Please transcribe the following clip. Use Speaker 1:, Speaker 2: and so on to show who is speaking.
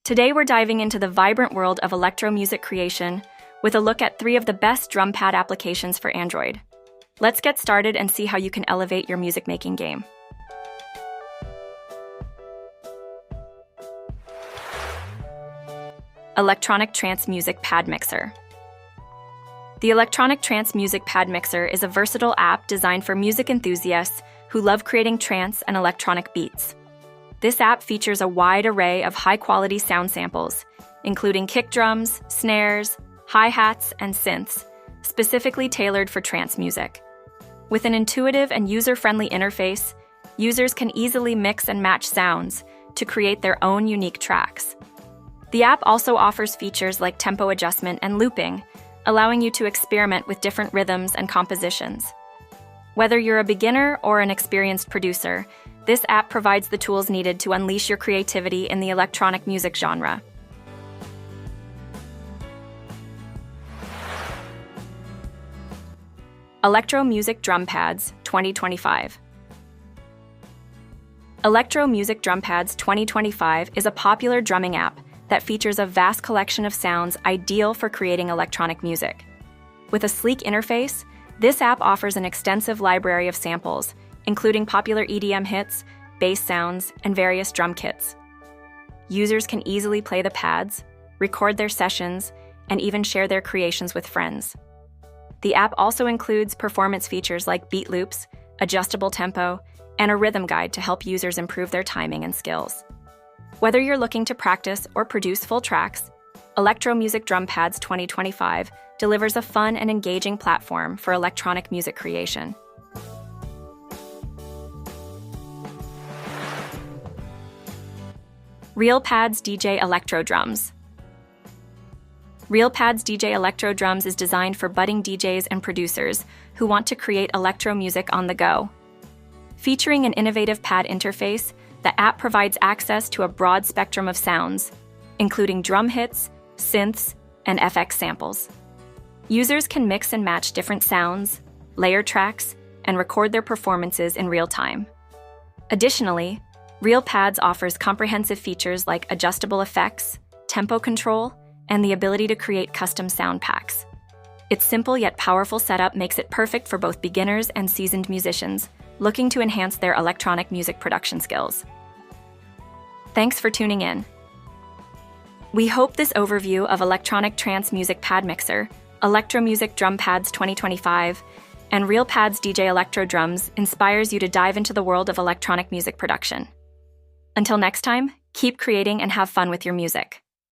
Speaker 1: Today we're diving into the vibrant world of electro music creation with a look at 3 of the best drum pad applications for Android. Let's get started and see how you can elevate your music making game. Electronic Trance Music Pad Mixer. The Electronic Trance Music Pad Mixer is a versatile app designed for music enthusiasts who love creating trance and electronic beats. This app features a wide array of high-quality sound samples, including kick drums, snares, hi-hats, and synths, specifically tailored for trance music. With an intuitive and user-friendly interface, users can easily mix and match sounds to create their own unique tracks. The app also offers features like tempo adjustment and looping, allowing you to experiment with different rhythms and compositions. Whether you're a beginner or an experienced producer, this app provides the tools needed to unleash your creativity in the electronic music genre. Electro Music Drum Pads 2025. Electro Music Drum Pads 2025 is a popular drumming app that features a vast collection of sounds ideal for creating electronic music. With a sleek interface, this app offers an extensive library of samples, including popular EDM hits, bass sounds, and various drum kits. Users can easily play the pads, record their sessions, and even share their creations with friends. The app also includes performance features like beat loops, adjustable tempo, and a rhythm guide to help users improve their timing and skills. Whether you're looking to practice or produce full tracks, Electro Music Drum Pads 2025 delivers a fun and engaging platform for electronic music creation. RealPads DJ Electro Drums. RealPads DJ Electro Drums is designed for budding DJs and producers who want to create electro music on the go. Featuring an innovative pad interface, the app provides access to a broad spectrum of sounds, including drum hits, synths, and FX samples. Users can mix and match different sounds, layer tracks, and record their performances in real time. Additionally, RealPads offers comprehensive features like adjustable effects, tempo control, and the ability to create custom sound packs. Its simple yet powerful setup makes it perfect for both beginners and seasoned musicians looking to enhance their electronic music production skills. Thanks for tuning in. We hope this overview of Electronic Trance Music Pad Mixer, Electro Music Drum Pads 2025, and RealPads DJ Electro Drums inspires you to dive into the world of electronic music production. Until next time, keep creating and have fun with your music.